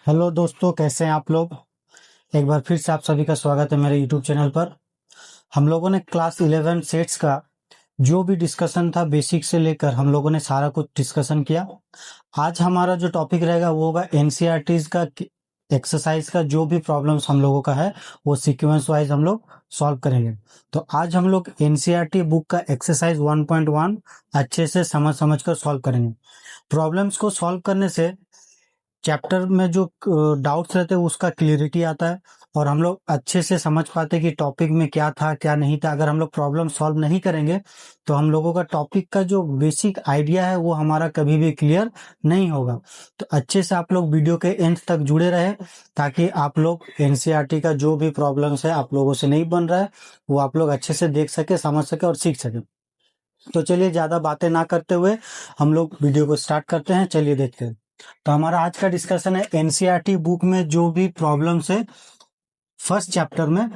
Hello दोस्तों, कैसे हैं आप लोग। एक बार फिर से आप सभी का स्वागत है मेरे यूट्यूब चैनल पर। हम लोगों ने क्लास 11 सेट्स का जो भी डिस्कशन था बेसिक से लेकर हम लोगों ने सारा कुछ डिस्कशन किया। आज हमारा जो टॉपिक रहेगा वो होगा एनसीईआरटीज का एक्सरसाइज का जो भी प्रॉब्लम्स हम लोगों का है वो सीक्वेंस वाइज हम लोग सॉल्व करेंगे। तो आज हम लोग एनसीईआरटी बुक का एक्सरसाइज 1.1 अच्छे से समझ समझ कर सॉल्व करेंगे। प्रॉब्लम्स को सॉल्व करने से चैप्टर में जो डाउट्स रहते हैं उसका क्लियरिटी आता है और हम लोग अच्छे से समझ पाते हैं कि टॉपिक में क्या था क्या नहीं था। अगर हम लोग प्रॉब्लम सॉल्व नहीं करेंगे तो हम लोगों का टॉपिक का जो बेसिक आइडिया है वो हमारा कभी भी क्लियर नहीं होगा। तो अच्छे से आप लोग वीडियो के एंड तक जुड़े रहे ताकि आप लोग एनसीईआरटी का जो भी प्रॉब्लम्स है आप लोगों से नहीं बन रहा है वो आप लोग अच्छे से देख सके, समझ सके और सीख सके। तो चलिए ज्यादा बातें ना करते हुए हम लोग वीडियो को स्टार्ट करते हैं। चलिए देखते हैं। तो हमारा आज का डिस्कशन है एनसीईआरटी बुक में जो भी प्रॉब्लम्स है फर्स्ट चैप्टर में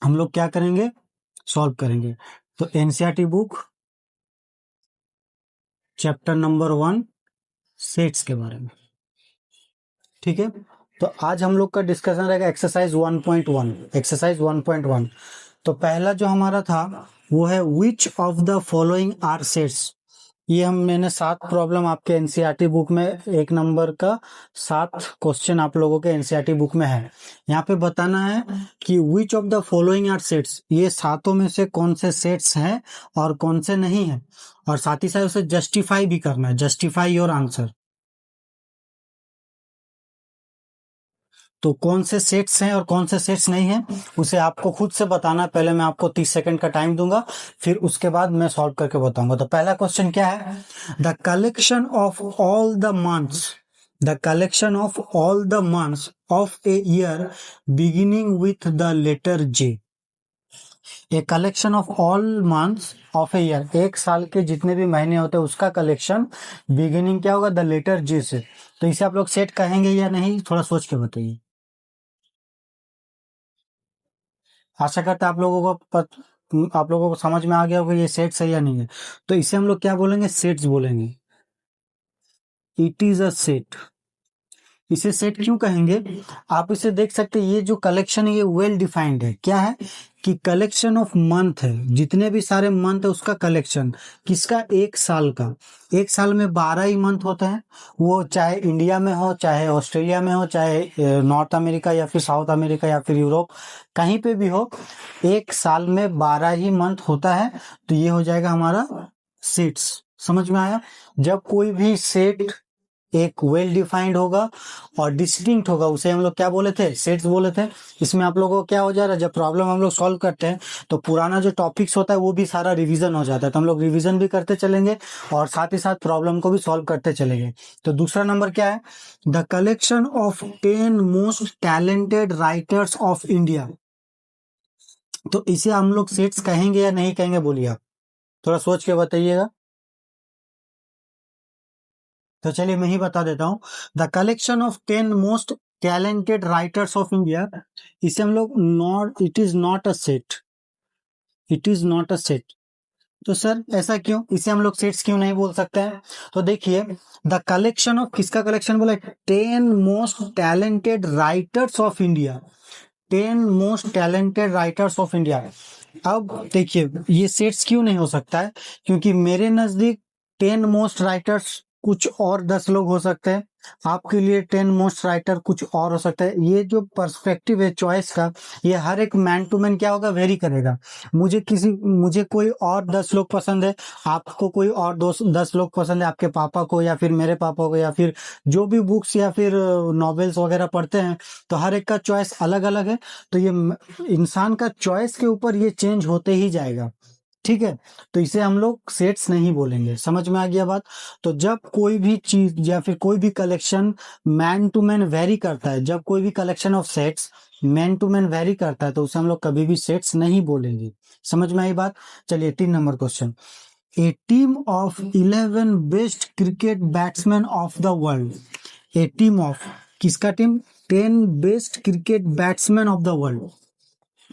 हम लोग क्या करेंगे, सॉल्व करेंगे। तो NCERT book chapter number 1 sets के बारे में, ठीक है। तो आज हम लोग का डिस्कशन रहेगा एक्सरसाइज 1.1। एक्सरसाइज 1.1 तो पहला जो हमारा था वो है which of the following are sets. ये मैंने 7 प्रॉब्लम आपके एनसीईआरटी बुक में, एक नंबर का 7 क्वेश्चन आप लोगों के एनसीईआरटी बुक में है। यहाँ पे बताना है कि which of the following are sets, ये सातों में से कौन से सेट्स हैं और कौन से नहीं है, और साथ ही साथ उसे जस्टिफाई भी करना है, जस्टिफाई योर आंसर। तो कौन से सेट्स हैं और कौन से सेट्स नहीं हैं उसे आपको खुद से बताना है। पहले मैं आपको 30 सेकंड का टाइम दूंगा, फिर उसके बाद मैं सॉल्व करके बताऊंगा। तो पहला क्वेश्चन क्या है, the collection of all the months, the collection of all the months of a year beginning with the letter J. A collection of all months of a year, एक साल के जितने भी महीने होते हैं उसका कलेक्शन बिगिनिंग क्या होगा, द लेटर जे से। तो इसे आप लोग सेट कहेंगे या नहीं, थोड़ा सोच के बताइए। आशा करता है आप लोगों को समझ में आ गया होगा ये सेट्स है या नहीं है। तो इसे हम लोग क्या बोलेंगे, सेट्स बोलेंगे। It is a set. इसे सेट क्यों कहेंगे, आप इसे देख सकते हैं, ये जो कलेक्शन है ये वेल डिफाइंड है। क्या है कि कलेक्शन ऑफ मंथ है, जितने भी सारे मंथ है उसका कलेक्शन। किसका, एक साल का। एक साल में 12 ही मंथ होते हैं, वो चाहे इंडिया में हो, चाहे ऑस्ट्रेलिया में हो, चाहे नॉर्थ अमेरिका या फिर साउथ अमेरिका या फिर यूरोप, कहीं पे भी हो, एक साल में 12 ही मंथ होता है। तो ये हो जाएगा हमारा सेट्स। समझ में आया। जब कोई भी सेट एक वेल डिफाइंड होगा और डिस्टिंक्ट होगा उसे हम लोग क्या बोले थे, सेट्स बोले थे। इसमें आप लोगों को क्या हो जा रहा है, जब प्रॉब्लम हम लोग सॉल्व करते हैं तो पुराना जो टॉपिक्स होता है वो भी सारा रिवीजन हो जाता है। तो हम लोग रिवीजन भी करते चलेंगे और साथ ही साथ प्रॉब्लम को भी सॉल्व करते चलेंगे। तो दूसरा नंबर क्या है, the collection of 10 most talented writers of India. तो इसे हम लोग सेट्स कहेंगे या नहीं कहेंगे, बोलिए आप, थोड़ा सोच के बताइएगा। तो चलिए मैं ही बता देता हूँ, the collection of 10 most talented writers of India, इसे हम लोग not, it is not a set, it is not a set. तो सर ऐसा क्यों, इसे हम लोग सेट्स क्यों नहीं बोल सकते हैं। तो देखिए, द कलेक्शन ऑफ, किसका कलेक्शन बोला, 10 most talented writers of India, 10 most talented writers of India. अब देखिए ये सेट्स क्यों नहीं हो सकता है, क्योंकि मेरे नजदीक 10 मोस्ट राइटर्स कुछ और 10 लोग हो सकते हैं, आपके लिए 10 मोस्ट राइटर कुछ और हो सकता है। ये जो पर्सपेक्टिव है चॉइस का, ये हर एक मैन टू मैन क्या होगा, वेरी करेगा। मुझे कोई और 10 लोग पसंद है, आपको कोई और 10 लोग पसंद है, आपके पापा को या फिर मेरे पापा को, या फिर जो भी बुक्स या फिर नॉवेल्स वगैरह पढ़ते हैं, तो हर एक का चॉइस अलग अलग है। तो ये इंसान का चॉइस के ऊपर ये चेंज होते ही जाएगा, ठीक है। तो इसे हम लोग सेट्स नहीं बोलेंगे। समझ में आ गया बात। तो जब कोई भी चीज या फिर कोई भी collection man to man vary करता है, जब कोई भी collection of sets man to man vary करता है तो उसे हम लोग कभी भी सेट्स नहीं बोलेंगे। समझ में आई बात। चलिए 3 number question, a team of 11 best cricket batsman of the world, a team of, किसका team, 10 best cricket batsman of the world.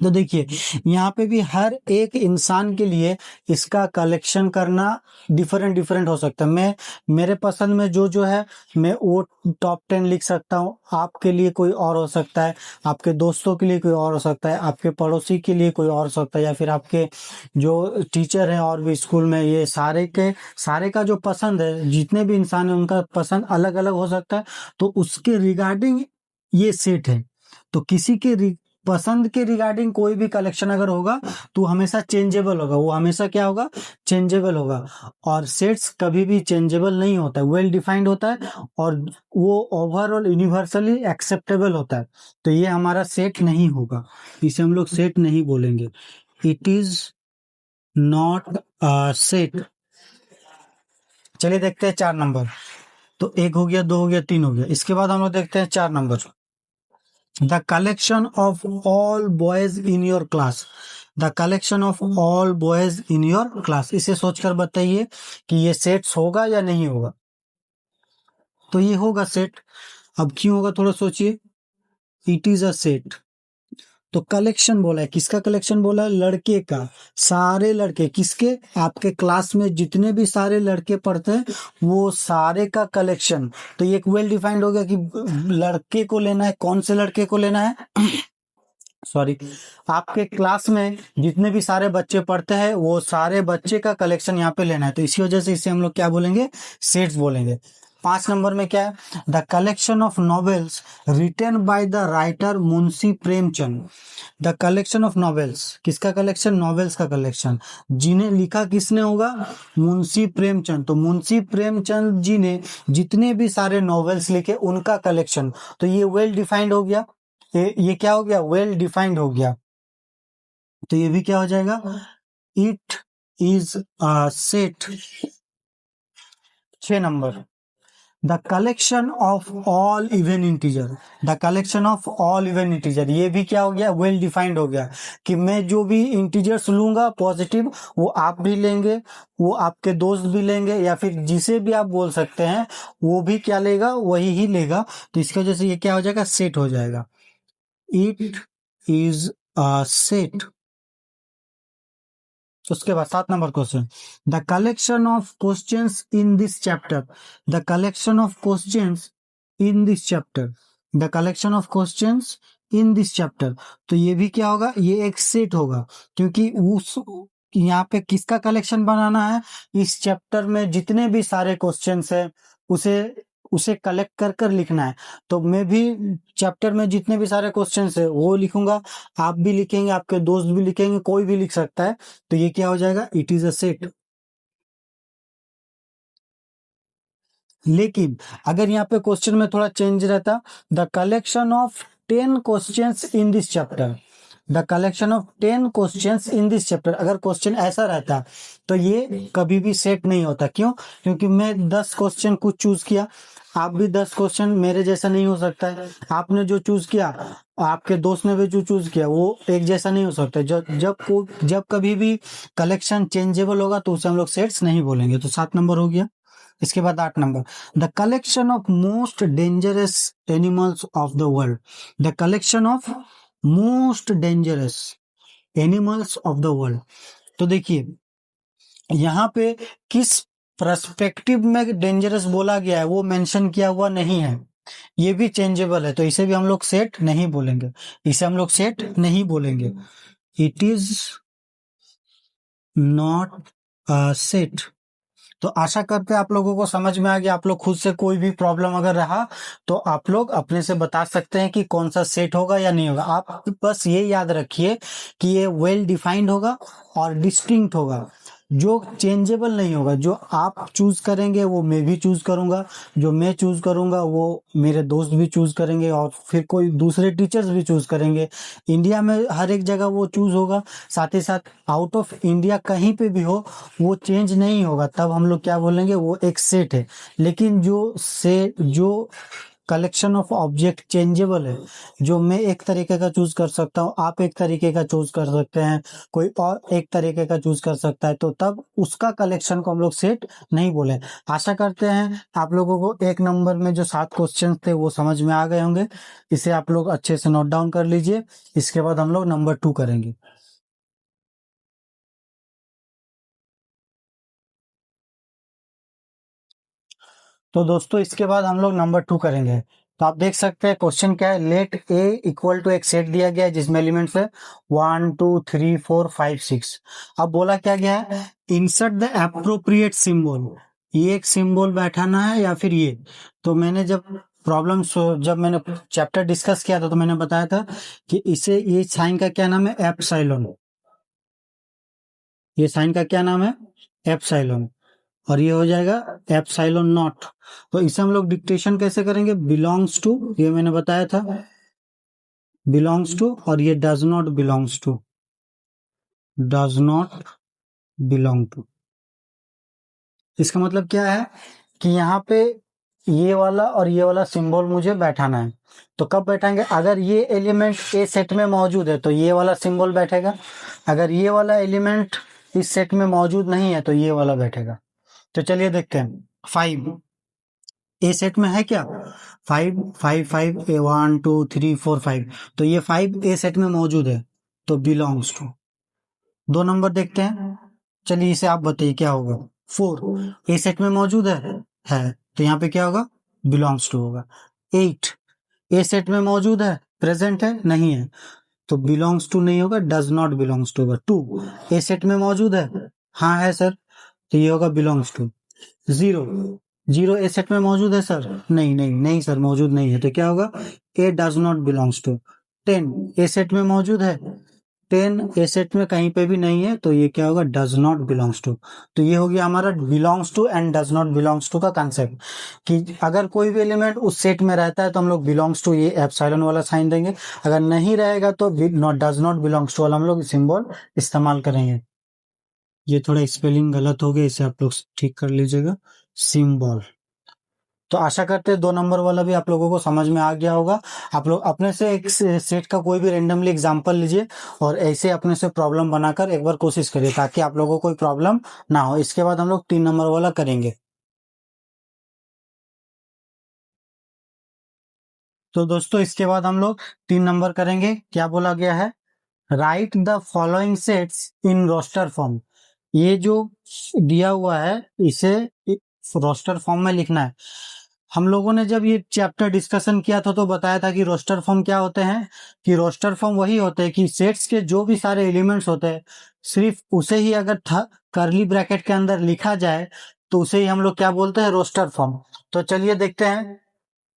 तो देखिए यहाँ पे भी हर एक इंसान के लिए इसका कलेक्शन करना डिफरेंट डिफरेंट हो सकता है। मैं मेरे पसंद में जो जो है मैं वो टॉप 10 लिख सकता हूँ, आपके लिए कोई और हो सकता है, आपके दोस्तों के लिए कोई और हो सकता है, आपके पड़ोसी के लिए कोई और हो सकता है, या फिर आपके जो टीचर हैं और भी स्कूल में, ये सारे के सारे का जो पसंद है, जितने भी इंसान है उनका पसंद अलग अलग हो सकता है। तो उसके रिगार्डिंग ये सेट है। तो किसी के पसंद के रिगार्डिंग कोई भी कलेक्शन अगर होगा तो हमेशा चेंजेबल होगा, वो हमेशा क्या होगा, चेंजेबल होगा। और सेट्स कभी भी चेंजेबल नहीं होता है, वेल डिफाइंड होता है और वो ओवरऑल यूनिवर्सली एक्सेप्टेबल होता है। तो ये हमारा सेट नहीं होगा, इसे हम लोग सेट नहीं बोलेंगे। It is not set. चलिए देखते हैं 4 नंबर। तो 1 हो गया, 2 हो गया, 3 हो गया। इसके बाद हम लोग देखते हैं 4 number. The collection of all boys in your class. The collection of all boys in your class. इसे सोचकर बताइए कि ये सेट्स होगा या नहीं होगा। तो ये होगा सेट। अब क्यों होगा थोड़ा सोचिए। It is a set. तो कलेक्शन बोला है, किसका कलेक्शन बोला है, लड़के का। सारे लड़के किसके, आपके क्लास में जितने भी सारे लड़के पढ़ते हैं वो सारे का कलेक्शन। तो ये एक वेल डिफाइंड हो गया कि लड़के को लेना है। कौन से लड़के को लेना है सॉरी, आपके क्लास में जितने भी सारे बच्चे पढ़ते हैं वो सारे बच्चे का कलेक्शन यहाँ पे लेना है। तो इसी वजह से इसे हम लोग क्या बोलेंगे, सेट्स बोलेंगे। 5 नंबर में क्या है, the collection of novels written by the writer Munshi Premchand. The collection of novels, किसका कलेक्शन, नॉवेल्स का कलेक्शन। जिन्हें लिखा किसने होगा, मुंशी प्रेमचंद। तो मुंशी प्रेमचंद जी ने जितने भी सारे नॉवेल्स लिखे उनका कलेक्शन। तो ये वेल डिफाइंड हो गया। ये क्या हो गया, वेल डिफाइंड हो गया। तो ये भी क्या हो जाएगा, it is set. 6 number, the collection of all even integer. The collection of all even integer, ये भी क्या हो गया, वेल डिफाइंड हो गया कि मैं जो भी इंटीजर्स लूंगा पॉजिटिव, वो आप भी लेंगे, वो आपके दोस्त भी लेंगे, या फिर जिसे भी आप बोल सकते हैं वो भी क्या लेगा, वही ही लेगा। तो इसकी वजह से ये क्या हो जाएगा, सेट हो जाएगा। It is set. उसके बाद 7 number question, the collection of questions in this chapter. The collection of questions in this chapter. The collection of questions in this chapter. तो ये भी क्या होगा, ये एक सेट होगा, क्योंकि उस यहाँ पे किसका कलेक्शन बनाना है, इस चैप्टर में जितने भी सारे क्वेश्चंस है उसे उसे कलेक्ट कर कर लिखना है। तो मैं भी चैप्टर में जितने भी सारे क्वेश्चंस है वो लिखूंगा, आप भी लिखेंगे, आपके दोस्त भी लिखेंगे, कोई भी लिख सकता है। तो ये क्या हो जाएगा, इट इज अ सेट। लेकिन अगर यहाँ पे क्वेश्चन में थोड़ा चेंज रहता, the collection of 10 questions in this chapter. The collection of 10 questions in this chapter, अगर क्वेश्चन ऐसा रहता तो ये कभी भी सेट नहीं होता। क्यों, क्योंकि मैं 10 क्वेश्चन कुछ चूज किया, आप भी 10 क्वेश्चन मेरे जैसा नहीं हो सकता है। आपने जो चूज किया, आपके दोस्त ने भी जो चूज किया, वो एक जैसा नहीं हो सकता। जब कभी भी कलेक्शन चेंजेबल होगा तो उसे हम लोग सेट्स नहीं बोलेंगे। तो 7 नंबर हो गया। इसके बाद 8 number, the collection of most dangerous animals of the world. The collection of most dangerous animals of the world. तो देखिए यहाँ पे किस पर्सपेक्टिव में डेंजरस बोला गया है वो मेंशन किया हुआ नहीं है, ये भी चेंजेबल है। तो इसे भी हम लोग सेट नहीं बोलेंगे, इसे हम लोग सेट नहीं बोलेंगे। It is not set. तो आशा करते हैं आप लोगों को समझ में आ गया। आप लोग खुद से कोई भी प्रॉब्लम अगर रहा तो आप लोग अपने से बता सकते हैं कि कौन सा सेट होगा या नहीं होगा। आप बस ये याद रखिए कि ये वेल डिफाइंड होगा और डिस्टिंक्ट होगा, जो चेंजेबल नहीं होगा। जो आप चूज करेंगे वो मैं भी चूज करूंगा, जो मैं चूज करूंगा वो मेरे दोस्त भी चूज करेंगे, और फिर कोई दूसरे टीचर्स भी चूज करेंगे। इंडिया में हर एक जगह वो चूज होगा, साथ ही साथ आउट ऑफ इंडिया कहीं पे भी हो वो चेंज नहीं होगा। तब हम लोग क्या बोलेंगे, वो एक सेट है। लेकिन जो कलेक्शन ऑफ ऑब्जेक्ट चेंजेबल है, जो मैं एक तरीके का चूज कर सकता हूँ, आप एक तरीके का चूज कर सकते हैं, कोई और एक तरीके का चूज कर सकता है, तो तब उसका कलेक्शन को हम लोग सेट नहीं बोले। आशा करते हैं आप लोगों को एक नंबर में जो 7 क्वेश्चन थे वो समझ में आ गए होंगे। इसे आप लोग अच्छे से नोट डाउन कर लीजिए। इसके बाद हम लोग नंबर 2 करेंगे। तो दोस्तों इसके बाद हम लोग नंबर 2 करेंगे। तो आप देख सकते हैं क्वेश्चन क्या है, लेट ए इक्वल टू एक सेट दिया गया है जिसमें एलिमेंट्स है 1 2 3 4 5 6। अब बोला क्या गया है, इंसर्ट द एप्रोप्रिएट सिंबल, ये एक सिंबल बैठाना है या फिर ये। तो मैंने जब मैंने चैप्टर डिस्कस किया था तो मैंने बताया था कि इसे, ये साइन का क्या नाम है, एप्सिलॉन। ये साइन का क्या नाम है, एप्सिलॉन। और ये हो जाएगा एप्सिलॉन नॉट। तो इसे हम लोग डिक्टेशन कैसे करेंगे, बिलोंग्स टू, ये मैंने बताया था, बिलोंग्स टू, और ये does not belongs to, does not belong to. इसका मतलब क्या है कि यहाँ पे ये वाला और ये वाला सिंबल मुझे बैठाना है। तो कब बैठाएंगे, अगर ये एलिमेंट ए सेट में मौजूद है तो ये वाला सिंबल बैठेगा, अगर ये वाला एलिमेंट इस सेट में मौजूद नहीं है तो ये वाला बैठेगा। तो चलिए देखते हैं, 5 ए सेट में है क्या, 5 5 5 ए 1 2 3 4 5, तो ये 5 ए सेट में मौजूद है तो बिलोंग्स टू। 2 नंबर देखते हैं, चलिए इसे आप बताइए क्या होगा, 4 ए सेट में मौजूद है तो यहाँ पे क्या होगा, बिलोंग्स टू होगा। 8 ए सेट में मौजूद है, प्रेजेंट है, नहीं है, तो बिलोंग्स टू नहीं होगा, डज नॉट बिलोंग्स टू होगा। 2 ए सेट में मौजूद है, हाँ है सर, तो ये होगा बिलोंग्स टू। 0 ए सेट में मौजूद है सर, नहीं नहीं नहीं सर मौजूद नहीं है, तो क्या होगा, A does not belongs to. 10 A set में मौजूद है, 10 ए सेट में कहीं पे भी नहीं है तो ये क्या होगा, डज नॉट बिलोंग्स टू। तो ये हो गया हमारा belongs to and does not belongs to का कंसेप्ट, कि अगर कोई भी एलिमेंट उस सेट में रहता है तो हम लोग बिलोंग्स टू ये एप्सिलॉन वाला साइन देंगे, अगर नहीं रहेगा तो डज नॉट बिलोंग्स टू वाला हम लोग सिंबल इस्तेमाल करेंगे। ये थोड़ा स्पेलिंग गलत हो गया, इसे आप लोग ठीक कर लीजिएगा, सिंबल। तो आशा करते हैं 2 नंबर वाला भी आप लोगों को समझ में आ गया होगा। आप लोग अपने से एक सेट का कोई भी रेंडमली एग्जांपल लीजिए और ऐसे अपने से प्रॉब्लम बनाकर एक बार कोशिश करिए ताकि आप लोगों को कोई प्रॉब्लम ना हो। इसके बाद हम लोग 3 नंबर वाला करेंगे। तो दोस्तों इसके बाद हम लोग 3 नंबर करेंगे। क्या बोला गया है, write the following sets in roster form. ये जो दिया हुआ है इसे रोस्टर फॉर्म में लिखना है। हम लोगों ने जब ये चैप्टर डिस्कशन किया था तो बताया था कि रोस्टर फॉर्म क्या होते हैं, कि रोस्टर फॉर्म वही होते हैं कि सेट्स के जो भी सारे एलिमेंट्स होते हैं सिर्फ उसे ही अगर करली ब्रैकेट के अंदर लिखा जाए तो उसे ही हम लोग क्या बोलते हैं, रोस्टर फॉर्म। तो चलिए देखते हैं,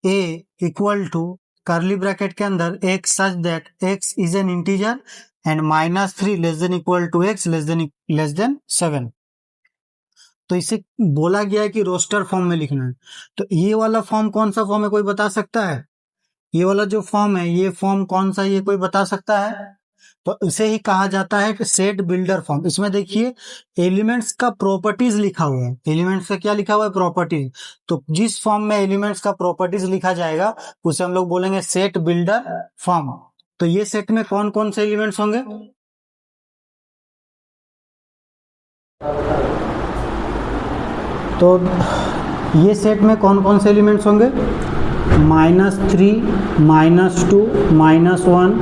A equal to curly bracket के अंदर X such that X is an integer and -3 less than equal to X less than 7। तो इसे बोला गया है कि रोस्टर फॉर्म में लिखना है। तो ये वाला फॉर्म कौन सा फॉर्म है, कोई बता सकता है, ये वाला जो फॉर्म है ये फॉर्म कौन सा है, ये कोई बता सकता है। तो इसे ही कहा जाता है कि सेट बिल्डर फॉर्म। इसमें देखिए एलिमेंट्स का प्रॉपर्टीज लिखा हुआ है, एलिमेंट्स का क्या लिखा हुआ है, प्रॉपर्टीज। तो जिस फॉर्म में एलिमेंट्स का प्रॉपर्टीज लिखा जाएगा उसे हम लोग बोलेंगे सेट बिल्डर फॉर्म। तो ये सेट में कौन कौन से एलिमेंट्स होंगे, तो ये सेट में कौन कौन से एलिमेंट्स होंगे, -3 -2 -1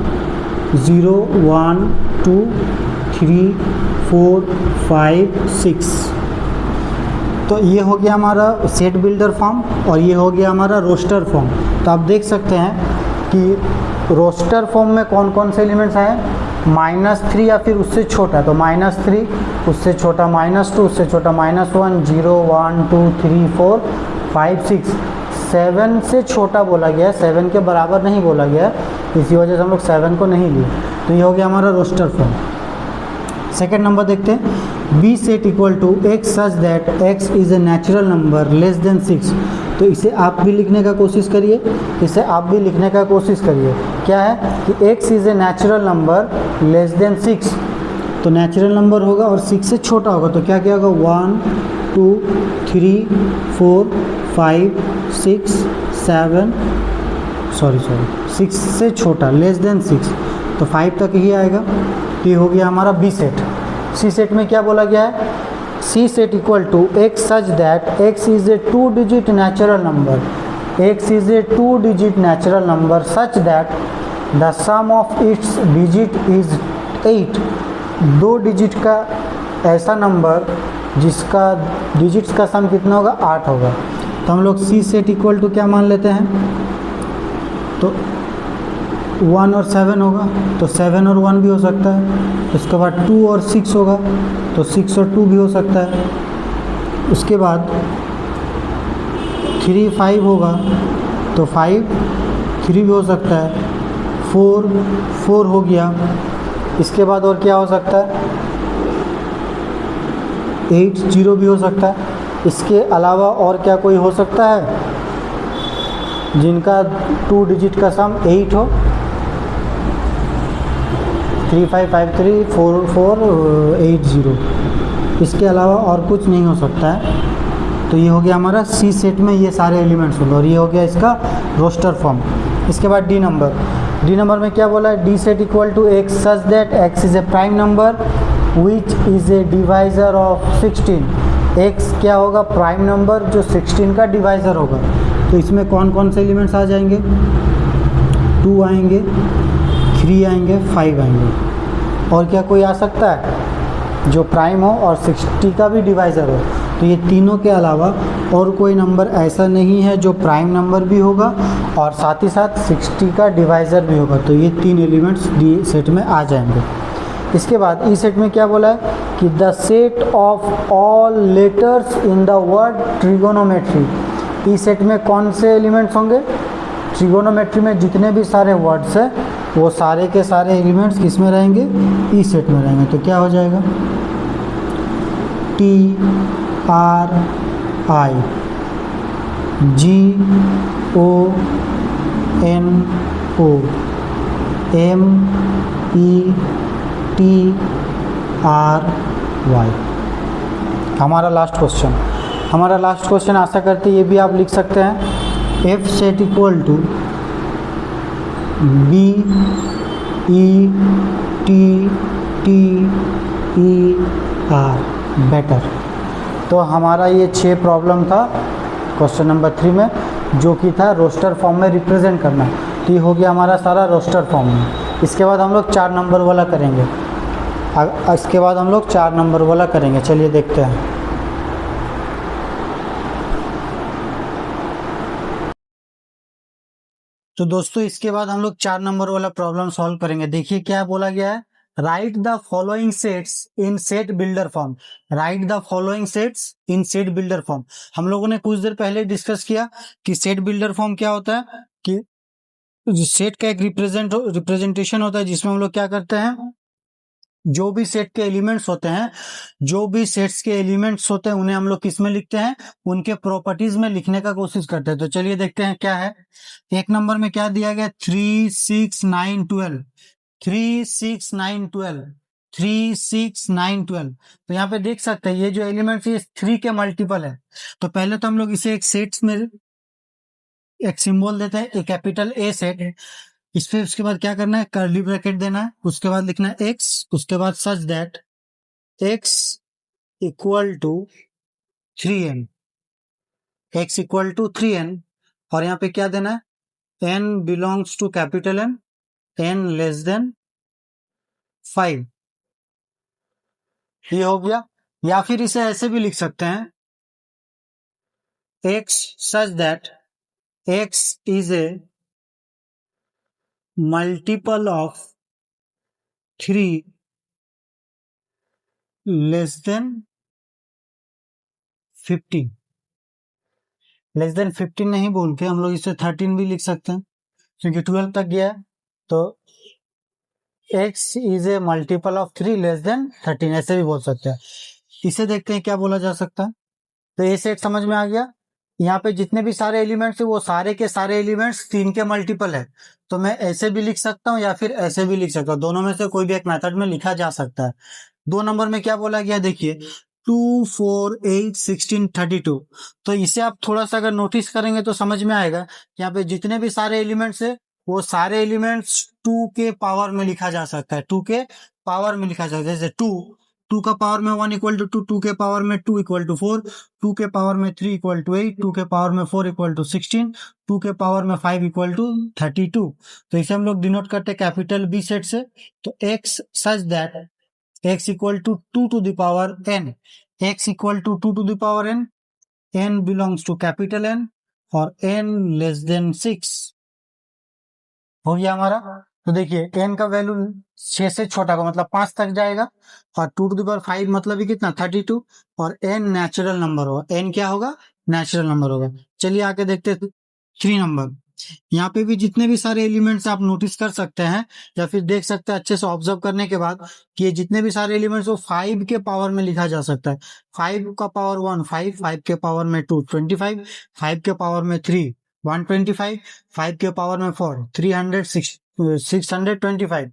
0 1 2 3 4 5 6। तो ये हो गया हमारा सेट बिल्डर फॉर्म और ये हो गया हमारा रोस्टर फॉर्म। तो आप देख सकते हैं कि रोस्टर फॉर्म में कौन कौन से एलिमेंट्स आए, -3 या फिर उससे छोटा, तो -3 उससे छोटा -2 उससे छोटा -1 0 1 2 3 4 5 6 7 से छोटा बोला गया है, 7 के बराबर नहीं बोला गया है, इसी वजह से हम लोग 7 को नहीं लिए। तो ये हो गया हमारा रोस्टर फॉर्म। सेकेंड नंबर देखते हैं, B set equal to X such that X is a natural number less than 6। तो इसे आप भी लिखने का कोशिश करिए, इसे आप भी लिखने का कोशिश करिए। क्या है कि x is a natural number less than 6, तो नेचुरल नंबर होगा और 6 से छोटा होगा, तो क्या क्या होगा 1 2 3 4 5 6 7 सॉरी 6 से छोटा, लेस देन 6, तो 5 तक ही आएगा। तो ये हो गया हमारा बी सेट। सी सेट में क्या बोला गया है, C set equal to X such that X is a 2 digit natural number, X is a 2 digit natural number such that the sum of its digit is 8। 2 digit का ऐसा number जिसका digits का सम कितना होगा, 8 होगा। तो हम लोग सी सेट इक्वल टू क्या मान लेते हैं, तो 1 और 7 होगा, तो 7 और 1 भी हो सकता है। उसके बाद 2 और 6 होगा, तो 6 और 2 भी हो सकता है। उसके बाद 3 5 होगा, तो 5 3 भी हो सकता है। 4 4 हो गया। इसके बाद और क्या हो सकता है, 8 0 भी हो सकता है। इसके अलावा और क्या कोई हो सकता है जिनका 2 डिजिट का सम 8 हो, 3 5 5 3 4 4 8 0। इसके अलावा और कुछ नहीं हो सकता है। तो ये हो गया हमारा सी सेट में ये सारे एलिमेंट्स होंगे, और ये हो गया इसका रोस्टर फॉर्म। इसके बाद डी नंबर में क्या बोला है, D set equal to X such that X is a prime number which is a divisor of 16। X क्या होगा, प्राइम नंबर जो 16 का डिवाइज़र होगा। तो इसमें कौन कौन से एलिमेंट्स आ जाएंगे, 2 आएंगे, 3 आएंगे, 5 आएंगे। और क्या कोई आ सकता है जो प्राइम हो और 60 का भी डिवाइज़र हो। तो ये तीनों के अलावा और कोई नंबर ऐसा नहीं है जो प्राइम नंबर भी होगा और साथ ही साथ 60 का डिवाइज़र भी होगा। तो ये 3 एलिमेंट्स डी सेट में आ जाएंगे। इसके बाद ई सेट में क्या बोला है कि the set of all letters in the word trigonometry. E set में कौन से एलिमेंट्स होंगे, ट्रिगोनोमेट्री में जितने भी सारे वर्ड्स हैं वो सारे के सारे एलिमेंट्स किस में रहेंगे, ई सेट में रहेंगे। तो क्या हो जाएगा, T R I G O N O M E T R Y. हमारा लास्ट क्वेश्चन आशा करते ये भी आप लिख सकते हैं, F set equal to B E T T E R better. तो हमारा ये 6 प्रॉब्लम था क्वेश्चन नंबर 3 में, जो कि था रोस्टर फॉर्म में रिप्रेजेंट करना। तो ये हो गया हमारा सारा रोस्टर फॉर्म में। इसके बाद हम लोग 4 नंबर वाला करेंगे। चलिए देखते हैं। तो दोस्तों इसके बाद हम लोग 4 नंबर वाला प्रॉब्लम सॉल्व करेंगे। देखिए क्या बोला गया है, write the following sets in set builder form. Right the following sets in set builder form. हम लोगों ने कुछ देर पहले डिस्कस किया कि सेट बिल्डर फॉर्म क्या होता है, कि सेट का एक रिप्रेजेंटेशन होता है जिसमें हम लोग क्या करते हैं, जो भी सेट के एलिमेंट्स होते हैं, जो भी सेट्स के एलिमेंट्स होते हैं उन्हें हम लोग किस में लिखते हैं, उनके प्रॉपर्टीज में लिखने का कोशिश करते हैं। तो चलिए देखते हैं क्या है। एक नंबर में क्या दिया गया, 3 6 9 12, 3 6 9 12, 3 6 9 12। तो यहाँ पे देख सकते हैं ये जो एलिमेंट्स ये 3 के मल्टीपल है। तो पहले तो हम लोग इसे एक सेट्स में एक सिंबल देते हैं, एक कैपिटल ए सेट है। इस पे उसके बाद क्या करना है, कर्ली ब्रैकेट देना है, उसके बाद लिखना है एक्स, उसके बाद such that X equal to 3n, X equal to 3n। और यहाँ पे क्या देना है, n belongs to capital N, n less than 5। ये हो गया। या फिर इसे ऐसे भी लिख सकते हैं, x such that x is a multiple of 3 less then 15। Less than 15 नहीं बोल के हम लोग इसे 13 भी लिख सकते हैं, क्योंकि 12 तक गया है। तो x is a multiple of 3 less then 13 ऐसे भी बोल सकते हैं। इसे देखते हैं क्या बोला जा सकता है। तो ये सेट समझ में आ गया। यहाँ पे जितने भी सारे एलिमेंट्स है वो सारे के सारे एलिमेंट्स 3 के मल्टीपल है। तो मैं ऐसे भी लिख सकता हूँ या फिर ऐसे भी लिख सकता हूँ, दोनों में से कोई भी एक मेथड में लिखा जा सकता है। 2 नंबर में क्या बोला गया, देखिए 2, 4, 8, 16, 32। तो इसे आप थोड़ा सा अगर नोटिस करेंगे तो समझ में आएगा कि यहाँ पे जितने भी सारे एलिमेंट्स है वो सारे एलिमेंट्स टू के पावर में लिखा जा सकता है, टू के पावर में लिखा जा सकता है। जैसे टू, टू का पावर में 1 = 2, टू के पावर में 2 = 4, टू के पावर में 3 = 8, टू के पावर में 4 = 16, टू के पावर में 5 = 32। तो इसे हम लोग डिनोट करते हैं कैपिटल बी सेट से। तो x such that x = 2 to the power n, x = 2 to the power n, n belongs to capital N और n less than 6 हो गया हमारा। तो देखिए n का वैल्यू 6 से छोटा का मतलब 5 तक जाएगा और 2 to the power 5 मतलब ही कितना 32 और n नेचुरल नंबर होगा। n क्या होगा? नेचुरल नंबर होगा। चलिए आके देखते हैं 3 नंबर। यहाँ पे भी जितने भी सारे एलिमेंट्स आप नोटिस कर सकते हैं या फिर देख सकते हैं अच्छे से ऑब्जर्व करने के बाद कि ये जितने भी सारे एलिमेंट्स वो 5 के पावर में लिखा जा सकता है। 5 का पावर 1 5, 5 के पावर में 2 25, 5 के पावर में 3 125, 5 के पावर में 4 625।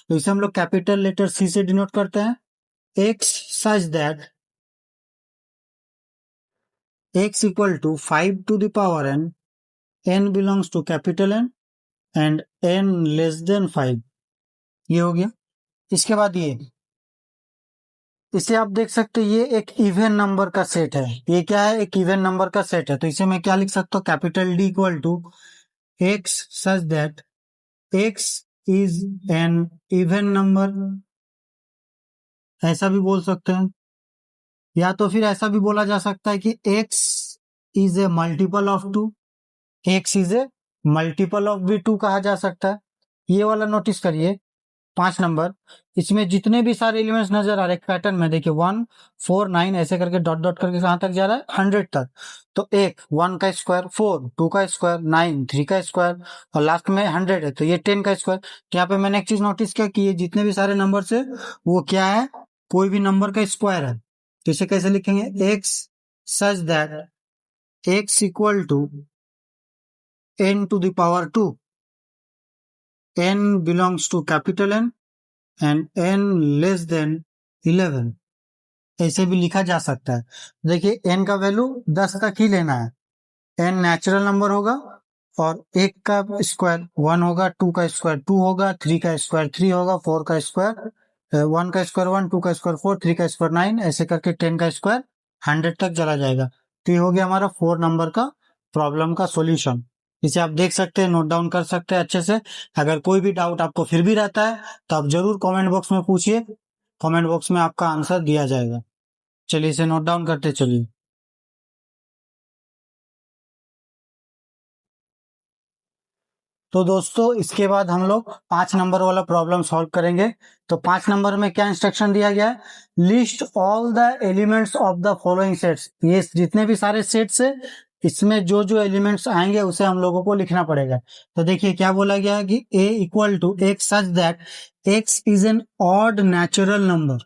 तो इसे हम लोग कैपिटल लेटर सी से डिनोट करते हैं। X such that x = 5 to the power n, n belongs to capital N and n less than 5। ये हो गया। इसके बाद ये इसे आप देख सकते हैं ये एक इवन नंबर का सेट है। ये क्या है? एक इवन नंबर का सेट है। तो इसे मैं क्या लिख सकता हूँ? Capital D = x such that x is an even number, ऐसा भी बोल सकते हैं। या तो फिर ऐसा भी बोला जा सकता है कि x is a multiple of 2, x is a multiple of भी 2 कहा जा सकता है। ये वाला नोटिस करिए 5 नंबर। इसमें जितने भी सारे एलिमेंट्स नजर आ रहे हैं पैटर्न में देखिए 1 4 9 ऐसे करके डॉट डॉट करके कहां तक जा रहा है? 100 तक। तो एक 1 का स्क्वायर 4, 2 का स्क्वायर 9, 3 का स्क्वायर और लास्ट में 100 है तो ये 10 का स्क्वायर। तो यहाँ पे मैंने एक चीज नोटिस किया कि ये जितने भी सारे नंबर है वो क्या है? कोई भी नंबर का स्क्वायर है। तो इसे कैसे लिखेंगे? X such that x = n⁻², n belongs to capital N and n less then 11। ऐसे भी लिखा जा सकता है। देखिए n का वैल्यू 10 तक ही लेना है। n नेचुरल नंबर होगा और एक का स्क्वायर 1 होगा, 2 का स्क्वायर 2 होगा, 3 का स्क्वायर 3 होगा, 4 का स्क्वायर 1 का स्क्वायर 1, 2 का स्क्वायर 4, 3 का स्क्वायर 9 ऐसे करके 10 का स्क्वायर 100 तक चला जाएगा। तो ये हो गया हमारा 4 नंबर का प्रॉब्लम का सॉल्यूशन। इसे आप देख सकते हैं, नोट डाउन कर सकते हैं अच्छे से। अगर कोई भी डाउट आपको फिर भी रहता है तो आप जरूर कमेंट बॉक्स में पूछिए, कमेंट बॉक्स में आपका आंसर दिया जाएगा। चलिए इसे नोट डाउन करते चलिए। तो दोस्तों इसके बाद हम लोग 5 नंबर वाला प्रॉब्लम सॉल्व करेंगे। तो 5 नंबर में क्या इंस्ट्रक्शन दिया गया है? List all the elements of the following sets. ये जितने भी सारे सेट्स है इसमें जो जो एलिमेंट्स आएंगे उसे हम लोगों को लिखना पड़ेगा। तो देखिए क्या बोला गया है कि a = x such that x is an odd natural number.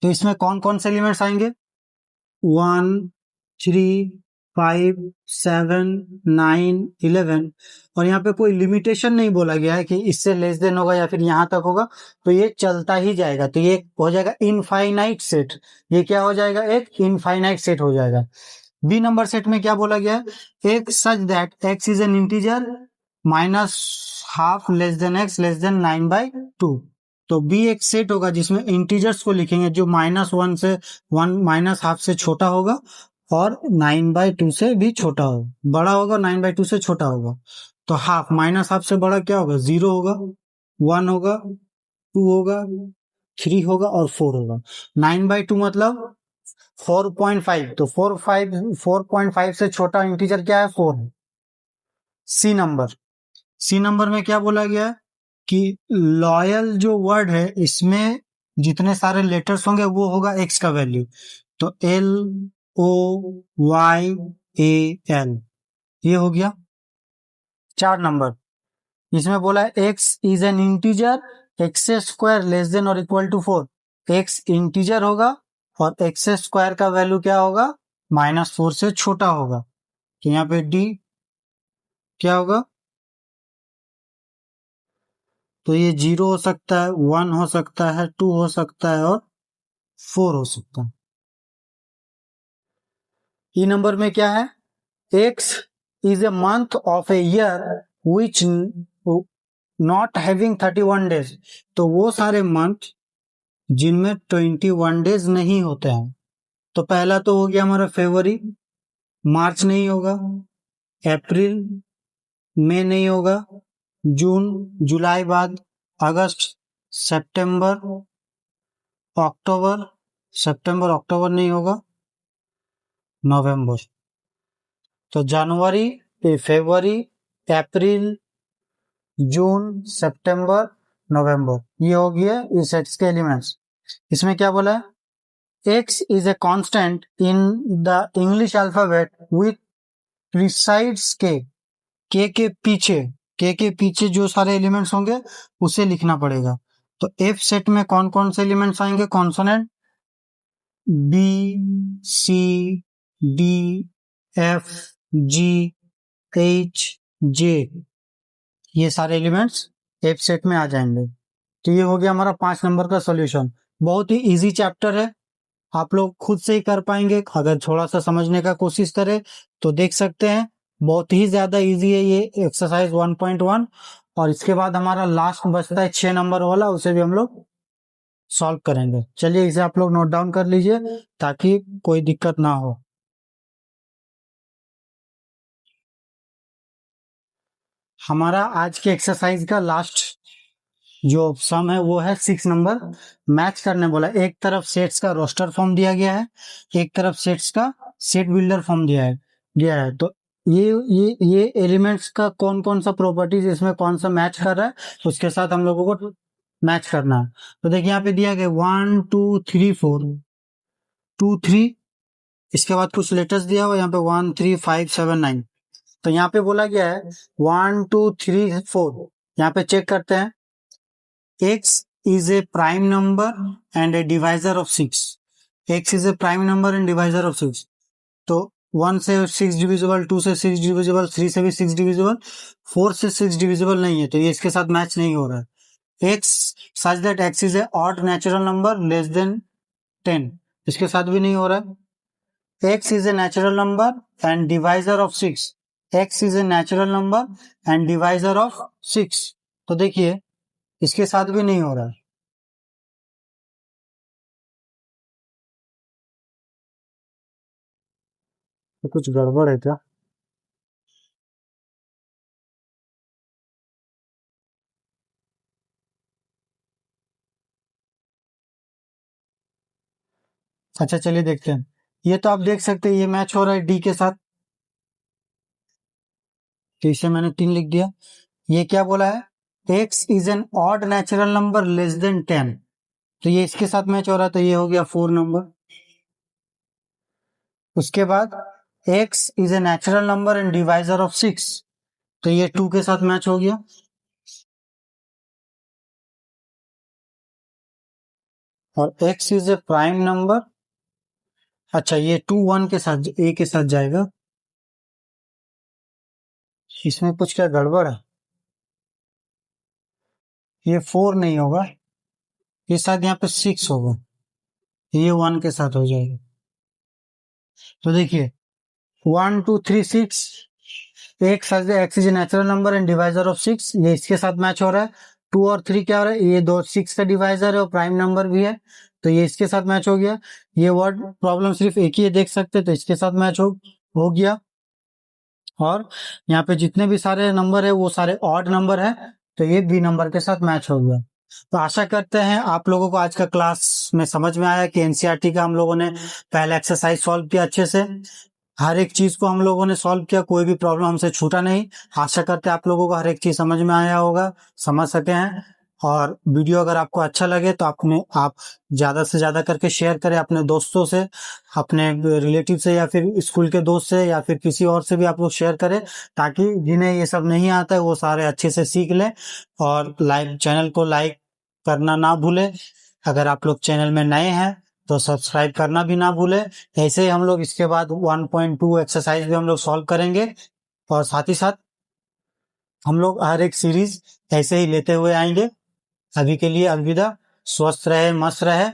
तो इसमें कौन कौन से एलिमेंट्स आएंगे? 1 3 5 7 9 11। और यहाँ पे कोई लिमिटेशन नहीं बोला गया है कि इससे लेस देन होगा या फिर यहाँ तक होगा। तो ये चलता ही जाएगा। तो ये हो जाएगा इनफाइनाइट सेट। ये क्या हो जाएगा? एक इनफाइनाइट सेट हो जाएगा। बी नंबर सेट में क्या बोला गया है? X such that X is an integer -½ less than x less then 9/2। तो बी एक सेट होगा जिसमें इंटीजर्स को लिखेंगे जो -1 से 1 -½ से छोटा होगा और 9/2 से भी छोटा होगा, बड़ा होगा 9/2 से छोटा होगा। तो हाफ -½ से बड़ा क्या होगा? 0 होगा, 1 होगा, 2 होगा, 3 होगा और 4 होगा। 9/2 मतलब 4.5। तो 4.5 से छोटा इंटीजर क्या है? 4 है। सी नंबर में क्या बोला गया है कि लॉयल जो वर्ड है इसमें जितने सारे लेटर्स होंगे वो होगा एक्स का वैल्यू। तो LOYAL ये हो गया। 4 नंबर इसमें बोला है x is an integer x square less than और इक्वल टू 4। एक्स इंटीजर होगा और एक्स स्क्वायर का वैल्यू क्या होगा? -4 से छोटा होगा। तो यहाँ पे डी क्या होगा? तो ये 0 हो सकता है, 1 हो सकता है, 2 हो सकता है और 4 हो सकता है। ई नंबर में क्या है? X is a month of a year which not having 31 days. तो वो सारे मंथ जिनमें 21 डेज नहीं होते हैं। तो पहला तो हो गया हमारा फरवरी, मार्च नहीं होगा, अप्रैल, मई नहीं होगा, जून, जुलाई बाद, अगस्त, सितंबर, अक्टूबर, सितंबर अक्टूबर नहीं होगा, नवंबर। तो जनवरी, फरवरी, अप्रैल, जून, सितंबर, नवंबर, ये हो गया इस सेट्स के एलिमेंट्स। इसमें क्या बोला है? X is a constant in the English alphabet with presides के पीछे, के पीछे जो सारे एलिमेंट्स होंगे उसे लिखना पड़ेगा। तो एफ सेट में कौन कौन से एलिमेंट्स आएंगे? कॉन्सोनेंट बी, सी, डी, एफ, जी, एच, जे, ये सारे एलिमेंट्स एफ सेट में आ जाएंगे। तो ये हो गया हमारा 5 नंबर का सॉल्यूशन। बहुत ही इजी चैप्टर है, आप लोग खुद से ही कर पाएंगे। अगर थोड़ा सा समझने का कोशिश करें तो देख सकते हैं, बहुत ही ज्यादा इजी है ये एक्सरसाइज 1.1। और इसके बाद हमारा लास्ट बचता है 6 नंबर वाला, उसे भी हम लोग सॉल्व करेंगे। चलिए इसे आप लोग नोट डाउन कर लीजिए ताकि कोई दिक्कत ना हो। हमारा आज के एक्सरसाइज का लास्ट जो सम है वो है 6 नंबर। मैच करने बोला, एक तरफ सेट्स का रोस्टर फॉर्म दिया गया है, एक तरफ सेट्स का सेट बिल्डर फॉर्म दिया है। तो ये एलिमेंट्स का कौन कौन सा प्रॉपर्टीज इसमें कौन सा मैच कर रहा है, उसके साथ हम लोगों को मैच करना है। तो देखिए यहाँ पे दिया गया 1 2 3 4, 2 3, इसके बाद कुछ लेटर्स दिया हुआ यहाँ पे 1 3 5 7 9। तो यहाँ पे बोला गया है 1 2 3 4। यहाँ पे चेक करते हैं, x is a prime number and a divisor of 6. x is a prime number and divisor of 6. तो 1 से 6 डिविजिबल, 2 से 6 डिविजिबल, 3 से भी 6 डिविजिबल, 4 से 6 डिविजिबल नहीं है, तो ये इसके साथ मैच नहीं हो रहा है। x such that x is a odd natural number less than 10, इसके साथ भी नहीं हो रहा है। x is a natural number and divisor of 6. x is a natural number and divisor of 6, तो देखिए इसके साथ भी नहीं हो रहा है। तो कुछ गड़बड़ है क्या? अच्छा चलिए देखते हैं। ये तो आप देख सकते हैं ये मैच हो रहा है डी के साथ, तो इसे मैंने 3 लिख दिया। ये क्या बोला है? X is N odd natural number less then 10, तो ये इसके साथ मैच हो रहा है, तो ये हो गया 4 नंबर। उसके बाद x is a natural number and divisor of 6, तो ये 2 के साथ मैच हो गया। और x is a prime number, अच्छा ये 2 1 के साथ ए के साथ जाएगा, इसमें कुछ क्या गड़बड़ है? ये 4 नहीं होगा, ये शायद यहाँ पे 6 होगा, ये 1 के साथ हो जाएगा। तो देखिए 1 2 3 6, x is natural number and divisor of 6, ये इसके साथ मैच हो रहा है। 2 और 3 क्या हो रहा है? ये दो 6 का डिवाइजर है और प्राइम नंबर भी है, तो ये इसके साथ मैच हो गया। ये वर्ड प्रॉब्लम सिर्फ एक ही है, देख सकते हैं, तो इसके साथ मैच हो गया। और यहाँ पे जितने भी सारे नंबर है वो सारे ऑड नंबर है, तो ये बी नंबर के साथ मैच हो गया। तो आशा करते हैं आप लोगों को आज का क्लास में समझ में आया कि एनसीईआरटी का हम लोगों ने पहला एक्सरसाइज सॉल्व किया अच्छे से। हर एक चीज को हम लोगों ने सॉल्व किया, कोई भी प्रॉब्लम हमसे छूटा नहीं। आशा करते हैं आप लोगों को हर एक चीज समझ में आया होगा, समझ सके हैं। और वीडियो अगर आपको अच्छा लगे तो आप ज्यादा से ज्यादा करके शेयर करें अपने दोस्तों से, अपने रिलेटिव से, या फिर स्कूल के दोस्त से, या फिर किसी और से भी आप लोग शेयर करें, ताकि जिन्हें ये सब नहीं आता है वो सारे अच्छे से सीख लें। और चैनल को लाइक करना ना भूलें। अगर आप लोग चैनल में नए हैं तो सब्सक्राइब करना भी ना भूलें। ऐसे ही हम लोग इसके बाद 1.2 एक्सरसाइज भी हम लोग सॉल्व करेंगे। और साथ ही साथ हम लोग हर एक सीरीज ऐसे ही लेते हुए आएंगे। अभी के लिए अलविदा। स्वस्थ रहे, मस्त रहे।